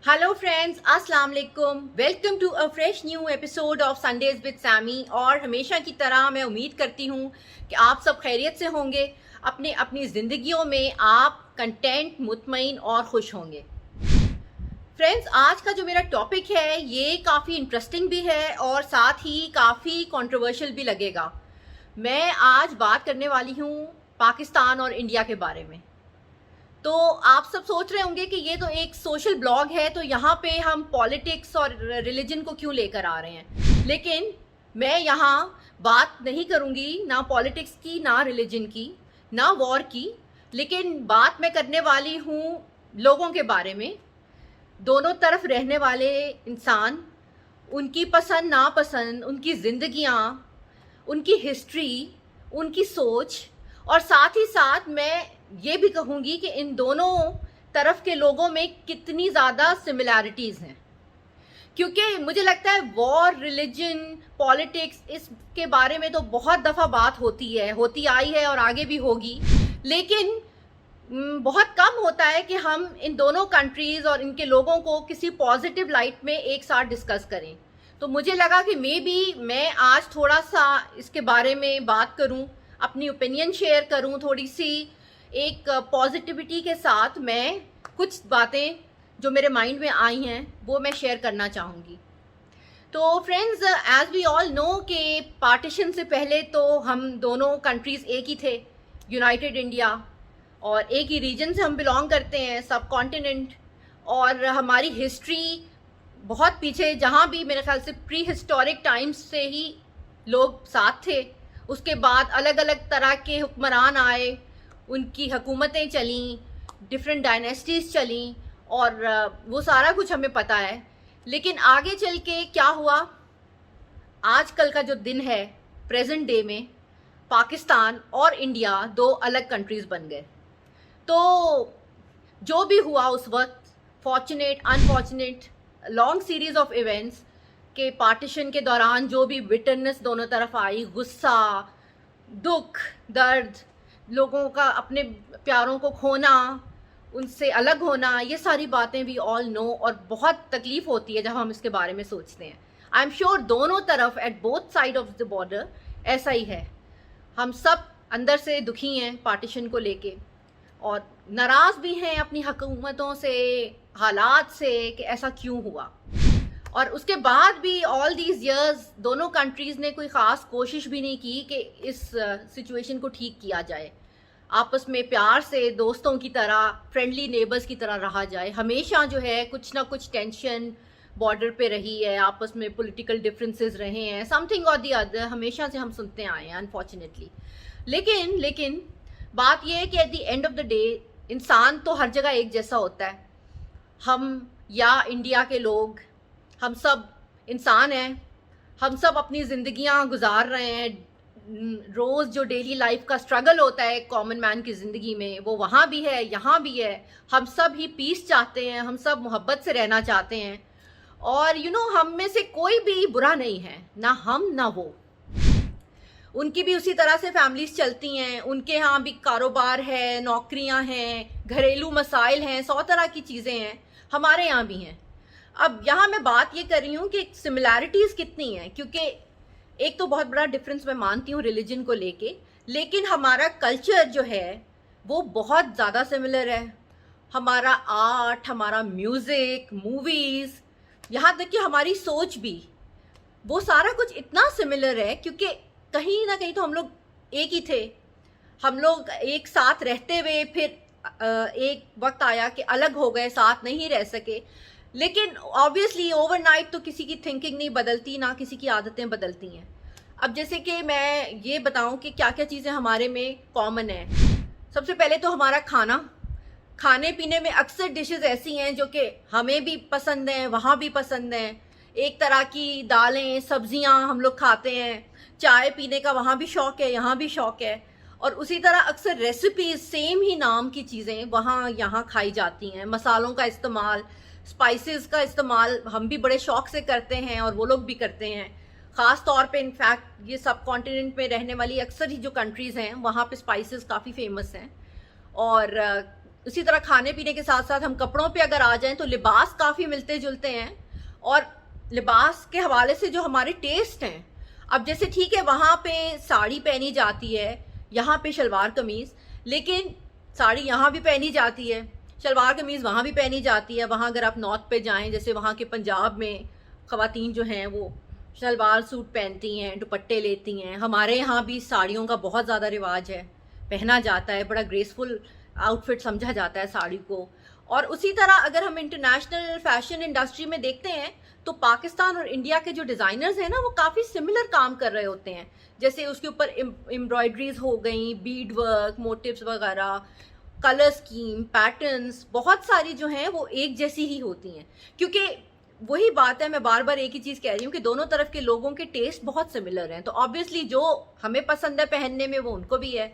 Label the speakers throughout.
Speaker 1: Hello friends, अस्सलाम वालेकुम। Welcome to a fresh new episode of Sundays with Sammy. और हमेशा की तरह मैं उम्मीद करती हूँ कि आप सब खैरियत से होंगे, अपने अपनी ज़िंदगियों में आप कंटेंट, मुतमईन और खुश होंगे। फ्रेंड्स, आज का जो मेरा टॉपिक है ये काफ़ी इंटरेस्टिंग भी है और साथ ही काफ़ी कंट्रोवर्शियल भी लगेगा। मैं आज बात करने वाली हूँ पाकिस्तान और इंडिया के बारे में। तो आप सब सोच रहे होंगे कि ये तो एक सोशल ब्लॉग है, तो यहाँ पे हम पॉलिटिक्स और रिलीजन को क्यों लेकर आ रहे हैं। लेकिन मैं यहाँ बात नहीं करूँगी ना पॉलिटिक्स की, ना रिलीजन की, ना वॉर की। लेकिन बात मैं करने वाली हूँ लोगों के बारे में, दोनों तरफ रहने वाले इंसान, उनकी पसंद नापसंद, उनकी ज़िंदगियाँ, उनकी हिस्ट्री, उनकी सोच। और साथ ही साथ मैं ये भी कहूँगी कि इन दोनों तरफ के लोगों में कितनी ज़्यादा सिमिलैरिटीज़ हैं। क्योंकि मुझे लगता है वॉर, रिलीजन, पॉलिटिक्स, इसके बारे में तो बहुत दफ़ा बात होती आई है और आगे भी होगी। लेकिन बहुत कम होता है कि हम इन दोनों कंट्रीज़ और इनके लोगों को किसी पॉजिटिव लाइट में एक साथ डिस्कस करें। तो मुझे लगा कि मे बी मैं आज थोड़ा सा इसके बारे में बात करूं, अपनी ओपिनियन शेयर करूं, थोड़ी सी एक पॉजिटिविटी के साथ मैं कुछ बातें जो मेरे माइंड में आई हैं वो मैं शेयर करना चाहूँगी। तो friends, as we all know कि पार्टीशन से पहले तो हम दोनों कंट्रीज़ एक ही थे, यूनाइटेड इंडिया, और एक ही रीजन से हम बिलोंग करते हैं, सब कॉन्टिनेंट। और हमारी हिस्ट्री बहुत पीछे, जहाँ भी मेरे ख्याल से प्री हिस्टोरिक टाइम्स से ही लोग साथ थे। उसके बाद अलग अलग तरह के हुक्मरान आए, उनकी हुकूमतें चलीं, डिफरेंट डायनेस्टीज़ चलीं, और वो सारा कुछ हमें पता है। लेकिन आगे चल के क्या हुआ, आजकल का जो दिन है, प्रेजेंट डे में पाकिस्तान और इंडिया दो अलग कंट्रीज़ बन गए। तो जो भी हुआ उस वक्त, fortunate, unfortunate, long series of events के पार्टीशन के दौरान जो भी बिटरनेस दोनों तरफ आई, गुस्सा, दुख, दर्द, लोगों का अपने प्यारों को खोना, उनसे अलग होना, ये सारी बातें भी ऑल नो। और बहुत तकलीफ होती है जब हम इसके बारे में सोचते हैं। आई एम श्योर दोनों तरफ, at both side of the border, ऐसा ही है। हम सब अंदर से दुखी हैं पार्टीशन को लेके, और नाराज़ भी हैं अपनी हुकूमतों से, हालात से, कि ऐसा क्यों हुआ। और उसके बाद भी ऑल दीज इयर्स दोनों कंट्रीज़ ने कोई ख़ास कोशिश भी नहीं की कि इस सिचुएशन को ठीक किया जाए। आपस में प्यार से, दोस्तों की तरह, फ्रेंडली नेबर्स की तरह रहा जाए। हमेशा जो है कुछ ना कुछ टेंशन बॉर्डर पे रही है, आपस में पॉलिटिकल डिफरेंसेस रहे हैं, समथिंग और दी अदर, हमेशा से हम सुनते आए हैं अनफॉर्चुनेटली। लेकिन बात यह है कि at the end of the day इंसान तो हर जगह एक जैसा होता है। हम या इंडिया के लोग, हम सब इंसान हैं, हम सब अपनी ज़िंदगियां गुजार रहे हैं। रोज़ जो डेली लाइफ का स्ट्रगल होता है कॉमन मैन की ज़िंदगी में, वो वहाँ भी है, यहाँ भी है। हम सब ही पीस चाहते हैं, हम सब मोहब्बत से रहना चाहते हैं। और हम में से कोई भी बुरा नहीं है, ना हम ना वो। उनकी भी उसी तरह से फैमिलीज चलती हैं, उनके यहाँ भी कारोबार है, नौकरियाँ हैं, घरेलू मसाइल हैं, 100 तरह की चीज़ें हैं, हमारे यहाँ भी हैं। अब यहाँ मैं बात ये कर रही हूँ कि सिमिलैरिटीज़ कितनी हैं, क्योंकि एक तो बहुत बड़ा डिफरेंस मैं मानती हूँ रिलीजन को लेके, लेकिन हमारा कल्चर जो है वो बहुत ज़्यादा सिमिलर है। हमारा आर्ट, हमारा म्यूज़िक, मूवीज़, यहाँ तक कि हमारी सोच भी, वो सारा कुछ इतना सिमिलर है। क्योंकि कहीं ना कहीं तो हम लोग एक ही थे, हम लोग एक साथ रहते हुए फिर एक वक्त आया कि अलग हो गए, साथ नहीं रह सके। लेकिन ऑब्वियसली ओवरनाइट तो किसी की थिंकिंग नहीं बदलती, ना किसी की आदतें बदलती हैं। अब जैसे कि मैं ये बताऊं कि क्या क्या चीज़ें हमारे में कॉमन है। सबसे पहले तो हमारा खाना, खाने पीने में अक्सर डिशेस ऐसी हैं जो कि हमें भी पसंद हैं, वहाँ भी पसंद हैं। एक तरह की दालें, सब्जियाँ हम लोग खाते हैं। चाय पीने का वहाँ भी शौक़ है, यहाँ भी शौक़ है। और उसी तरह अक्सर रेसिपीज़, सेम ही नाम की चीज़ें वहाँ यहाँ खाई जाती हैं। मसालों का इस्तेमाल, स्पाइसेस का इस्तेमाल हम भी बड़े शौक़ से करते हैं और वो लोग भी करते हैं। ख़ास तौर पे इनफैक्ट ये सब कॉन्टिनेंट में रहने वाली अक्सर ही जो कंट्रीज़ हैं वहाँ पे स्पाइसेस काफ़ी फेमस हैं। और उसी तरह खाने पीने के साथ साथ हम कपड़ों पे अगर आ जाएं तो लिबास काफ़ी मिलते जुलते हैं। और लिबास के हवाले से जो हमारे टेस्ट हैं, अब जैसे ठीक है वहाँ पे साड़ी पहनी जाती है, यहाँ पे शलवार कमीज़, लेकिन साड़ी यहाँ भी पहनी जाती है, शलवार कमीज़ वहाँ भी पहनी जाती है। वहाँ अगर आप नॉर्थ पे जाएं, जैसे वहाँ के पंजाब में ख़वातीन जो हैं वो शलवार सूट पहनती हैं, दुपट्टे लेती हैं। हमारे यहाँ भी साड़ियों का बहुत ज़्यादा रिवाज है, पहना जाता है, बड़ा ग्रेसफुल आउटफिट समझा जाता है साड़ी को। और उसी तरह अगर हम इंटरनेशनल फैशन इंडस्ट्री में देखते हैं तो पाकिस्तान और इंडिया के जो डिज़ाइनर्स हैं ना, वो काफ़ी सिमिलर काम कर रहे होते हैं। जैसे उसके ऊपर एम्ब्रॉयडरीज हो गई, बीड वर्क, मोटिव्स वगैरह, कलर स्कीम, पैटर्न्स, बहुत सारी जो हैं वो एक जैसी ही होती हैं। क्योंकि वही बात है, मैं बार बार एक ही चीज़ कह रही हूँ कि दोनों तरफ के लोगों के टेस्ट बहुत सिमिलर हैं, तो ऑब्वियसली जो हमें पसंद है पहनने में वो उनको भी है।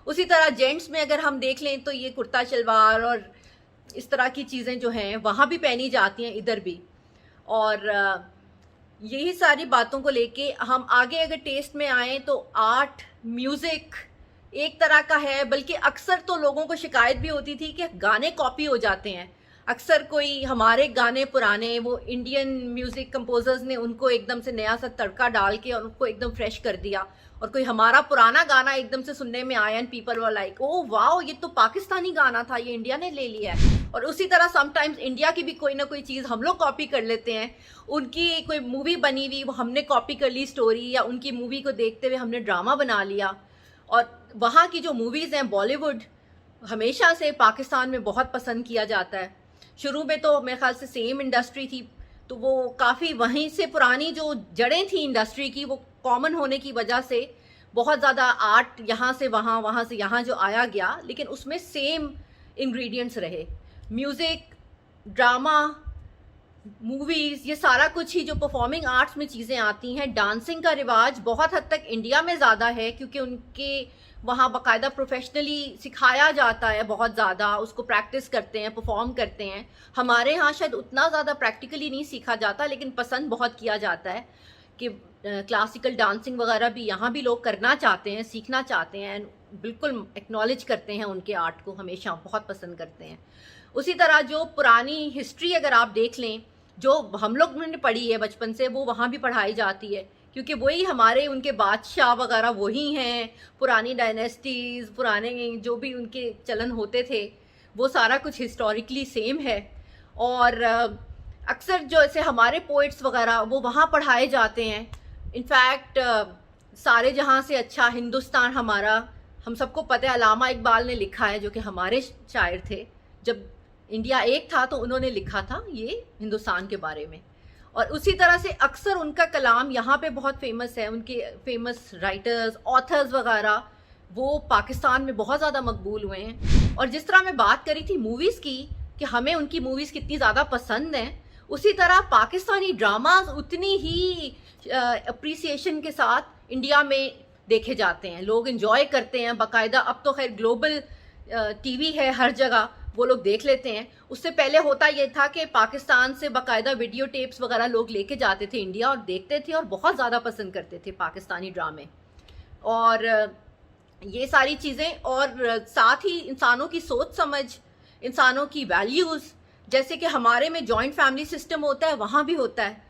Speaker 1: उसी तरह जेंट्स में अगर हम देख लें तो ये कुर्ता शलवार और इस तरह की चीज़ें जो हैं वहाँ भी पहनी जाती हैं, इधर भी। और यही सारी बातों को लेके हम आगे अगर टेस्ट में आए तो आर्ट, म्यूज़िक एक तरह का है, बल्कि अक्सर तो लोगों को शिकायत भी होती थी कि गाने कॉपी हो जाते हैं। अक्सर कोई हमारे गाने पुराने, वो इंडियन म्यूज़िक कंपोजर्स ने उनको एकदम से नया सा तड़का डाल के और उनको एकदम फ्रेश कर दिया, और कोई हमारा पुराना गाना एकदम से सुनने में आया and people were like, oh wow, ये तो पाकिस्तानी गाना था, ये इंडिया ने ले लिया है। और उसी तरह समटाइम्स इंडिया की भी कोई ना कोई चीज़ हम लोग कॉपी कर लेते हैं। उनकी कोई मूवी बनी हुई वो हमने कॉपी कर ली स्टोरी, या उनकी मूवी को देखते हुए हमने ड्रामा बना लिया। और वहाँ की जो मूवीज़ हैं, बॉलीवुड हमेशा से पाकिस्तान में बहुत पसंद किया जाता है। शुरू में तो मेरे ख्याल से सेम इंडस्ट्री थी, तो वो काफ़ी वहीं से पुरानी जो जड़ें थी इंडस्ट्री की, वो कॉमन होने की वजह से बहुत ज़्यादा आर्ट यहाँ से वहाँ, वहाँ से यहाँ जो आया गया, लेकिन उसमें सेम इंग्रेडिएंट्स रहे। म्यूज़िक, ड्रामा, मूवीज़, ये सारा कुछ ही जो परफॉर्मिंग आर्ट्स में चीज़ें आती हैं। डांसिंग का रिवाज बहुत हद तक इंडिया में ज़्यादा है, क्योंकि उनके वहाँ बाकायदा प्रोफेशनली सिखाया जाता है, बहुत ज़्यादा उसको प्रैक्टिस करते हैं, परफॉर्म करते हैं। हमारे यहाँ शायद उतना ज़्यादा प्रैक्टिकली नहीं सीखा जाता, लेकिन पसंद बहुत किया जाता है कि क्लासिकल डांसिंग वगैरह भी यहाँ भी लोग करना चाहते हैं, सीखना चाहते हैं, बिल्कुल एक्नॉलेज करते हैं उनके आर्ट को, हमेशा बहुत पसंद करते हैं। उसी तरह जो पुरानी हिस्ट्री अगर आप देख लें, जो हम लोग ने पढ़ी है बचपन से, वो वहाँ भी पढ़ाई जाती है, क्योंकि वही हमारे उनके बादशाह वगैरह वही हैं, पुरानी डायनेस्टीज़, पुराने जो भी उनके चलन होते थे, वो सारा कुछ हिस्टोरिकली सेम है। और अक्सर जो ऐसे हमारे पोइट्स वगैरह वो वहाँ पढ़ाए जाते हैं। इनफैक्ट सारे जहाँ से अच्छा हिंदुस्तान हमारा, हम सबको पता है अल्लामा इकबाल ने लिखा है, जो कि हमारे शायर थे। जब इंडिया एक था तो उन्होंने लिखा था ये हिंदुस्तान के बारे में। और उसी तरह से अक्सर उनका कलाम यहाँ पे बहुत फेमस है, उनके फेमस राइटर्स, ऑथर्स वगैरह वो पाकिस्तान में बहुत ज़्यादा मकबूल हुए हैं। और जिस तरह मैं बात करी थी मूवीज़ की कि हमें उनकी मूवीज़ कितनी ज़्यादा पसंद हैं, उसी तरह पाकिस्तानी ड्रामाज उतनी ही अप्रिसिएशन के साथ इंडिया में देखे जाते हैं, लोग इन्जॉय करते हैं बाकायदा। अब तो खैर ग्लोबल टीवी है हर जगह, वो लोग देख लेते हैं। उससे पहले होता ये था कि पाकिस्तान से बाकायदा वीडियो टेप्स वगैरह लोग लेके जाते थे इंडिया और देखते थे, और बहुत ज़्यादा पसंद करते थे पाकिस्तानी ड्रामे और ये सारी चीज़ें। और साथ ही इंसानों की सोच समझ, इंसानों की वैल्यूज़, जैसे कि हमारे में जॉइंट फैमिली सिस्टम होता है, वहाँ भी होता है,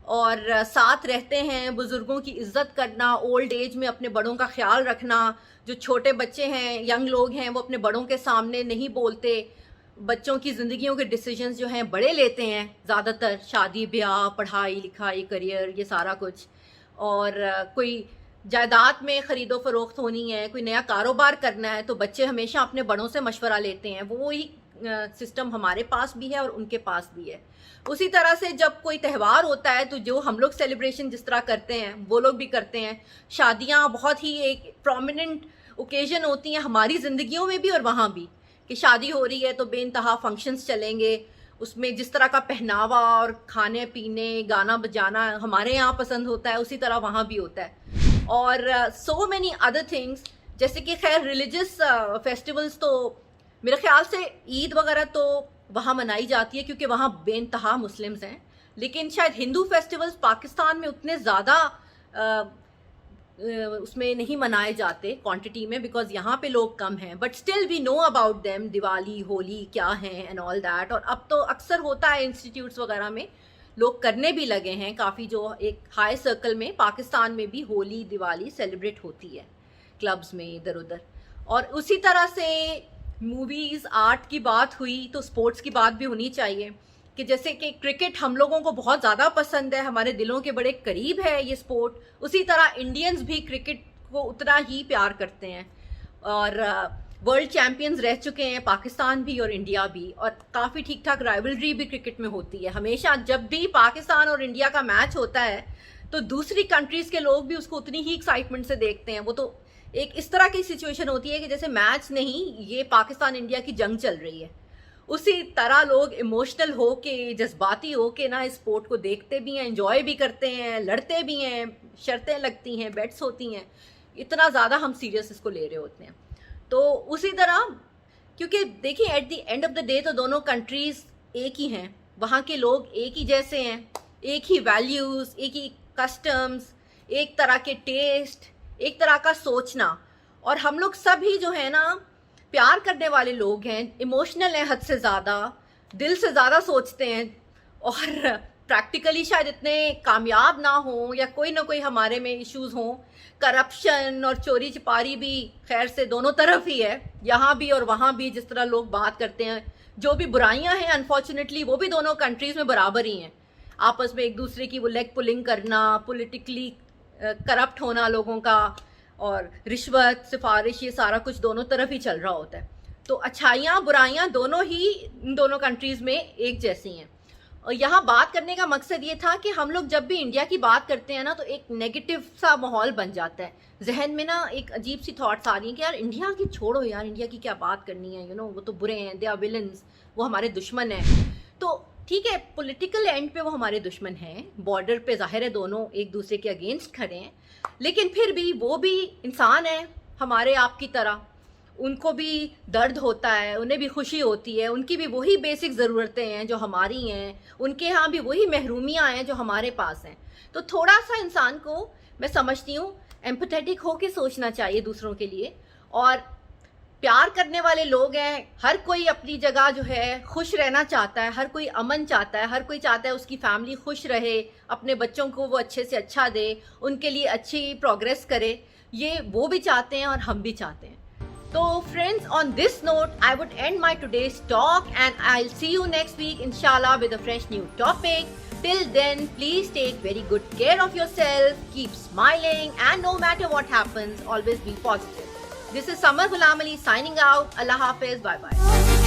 Speaker 1: और साथ रहते हैं, बुज़ुर्गों की इज़्ज़त करना, ओल्ड एज में अपने बड़ों का ख्याल रखना। जो छोटे बच्चे हैं, यंग लोग हैं, वो अपने बड़ों के सामने नहीं बोलते, बच्चों की ज़िंदगियों के डिसीजंस जो हैं बड़े लेते हैं ज़्यादातर, शादी ब्याह, पढ़ाई लिखाई, करियर, ये सारा कुछ। और कोई जायदाद में ख़रीदो फ़रोख्त होनी है, कोई नया कारोबार करना है, तो बच्चे हमेशा अपने बड़ों से मशवरा लेते हैं। वो ही सिस्टम हमारे पास भी है और उनके पास भी है। उसी तरह से जब कोई त्यौहार होता है तो जो हम लोग सेलिब्रेशन जिस तरह करते हैं वो लोग भी करते हैं। शादियाँ बहुत ही एक प्रोमिनेंट ओकेजन होती हैं हमारी ज़िंदगियों में भी और वहाँ भी, कि शादी हो रही है तो बेइंतहा फंक्शंस चलेंगे, उसमें जिस तरह का पहनावा और खाने पीने, गाना बजाना हमारे यहाँ पसंद होता है, उसी तरह वहाँ भी होता है। और सो मैनी अदर थिंग्स, जैसे कि खैर रिलीजियस फेस्टिवल्स तो मेरे ख्याल से ईद वगैरह तो वहाँ मनाई जाती है क्योंकि वहाँ बेइंतहा मुस्लिम्स हैं, लेकिन शायद हिंदू फेस्टिवल्स पाकिस्तान में उतने ज़्यादा उसमें नहीं मनाए जाते क्वांटिटी में, बिकॉज यहाँ पे लोग कम हैं, but still we know about them, Diwali Holi क्या है एंड ऑल दैट। और अब तो अक्सर होता है इंस्टीट्यूट्स वगैरह में लोग करने भी लगे हैं काफ़ी, जो एक हाई सर्कल में पाकिस्तान में भी होली दिवाली सेलिब्रेट होती है क्लब्स में इधर उधर। और उसी तरह से मूवीज़ आर्ट की बात हुई तो स्पोर्ट्स की बात भी होनी चाहिए, कि जैसे कि क्रिकेट हम लोगों को बहुत ज़्यादा पसंद है, हमारे दिलों के बड़े करीब है ये स्पोर्ट, उसी तरह इंडियंस भी क्रिकेट को उतना ही प्यार करते हैं। और वर्ल्ड चैंपियंस रह चुके हैं पाकिस्तान भी और इंडिया भी, और काफ़ी ठीक ठाक राइवलरी भी क्रिकेट में होती है। हमेशा जब भी पाकिस्तान और इंडिया का मैच होता है तो दूसरी कंट्रीज़ के लोग भी उसको उतनी ही एक्साइटमेंट से देखते हैं। वो तो एक इस तरह की सिचुएशन होती है कि जैसे मैच नहीं, ये पाकिस्तान इंडिया की जंग चल रही है। उसी तरह लोग इमोशनल हो के, जज्बाती हो के ना इस स्पोर्ट को देखते भी हैं, एंजॉय भी करते हैं, लड़ते भी हैं, शर्तें लगती हैं, बेट्स होती हैं, इतना ज़्यादा हम सीरियस इसको ले रहे होते हैं। तो उसी तरह, क्योंकि देखिए at the end of the day तो दोनों कंट्रीज़ एक ही हैं, वहाँ के लोग एक ही जैसे हैं, एक ही वैल्यूज़, एक ही कस्टम्स, एक तरह के टेस्ट, एक तरह का सोचना। और हम लोग सभी जो है ना प्यार करने वाले लोग हैं, इमोशनल हैं, हद से ज़्यादा, दिल से ज़्यादा सोचते हैं, और प्रैक्टिकली शायद इतने कामयाब ना हो, या कोई ना कोई हमारे में इश्यूज़ हों। करप्शन और चोरी चिपारी भी खैर से दोनों तरफ ही है, यहाँ भी और वहाँ भी। जिस तरह लोग बात करते हैं, जो भी बुराइयाँ हैं अनफॉर्चुनेटली वो भी दोनों कंट्रीज़ में बराबर ही हैं। आपस में एक दूसरे की वो लेग पुलिंग करना, पॉलिटिकली करप्ट होना लोगों का, और रिश्वत सिफारिश, ये सारा कुछ दोनों तरफ ही चल रहा होता है। तो अच्छाइयाँ बुराइयाँ दोनों ही इन दोनों कंट्रीज़ में एक जैसी हैं। और यहाँ बात करने का मकसद ये था कि हम लोग जब भी इंडिया की बात करते हैं ना, तो एक नेगेटिव सा माहौल बन जाता है जहन में ना, एक अजीब सी थॉट्स आ रही हैं कि यार इंडिया की छोड़ो, यार इंडिया की क्या बात करनी है, वो तो बुरे हैं, दे आर विलन्स, वो हमारे दुश्मन हैं। तो ठीक है, पॉलिटिकल एंड पे वो हमारे दुश्मन हैं, बॉर्डर पे जाहिर है दोनों एक दूसरे के अगेंस्ट खड़े हैं, लेकिन फिर भी वो भी इंसान है हमारे आपकी तरह, उनको भी दर्द होता है, उन्हें भी खुशी होती है, उनकी भी वही बेसिक ज़रूरतें हैं जो हमारी हैं, उनके यहाँ भी वही महरूमियाँ हैं जो हमारे पास हैं। तो थोड़ा सा इंसान को, मैं समझती हूँ, एम्पैथेटिक होके सोचना चाहिए दूसरों के लिए। और प्यार करने वाले लोग हैं, हर कोई अपनी जगह जो है खुश रहना चाहता है, हर कोई अमन चाहता है, हर कोई चाहता है उसकी फैमिली खुश रहे, अपने बच्चों को वो अच्छे से अच्छा दे, उनके लिए अच्छी प्रोग्रेस करे, ये वो भी चाहते हैं और हम भी चाहते हैं। So friends, on this note, I would end my today's talk, and I'll see you next week inshallah with a fresh new topic. Till then, please take very good care of yourself, keep smiling, and no matter what happens, always be positive. This is Samar Ghulam Ali signing out. Allah Hafiz. Bye bye.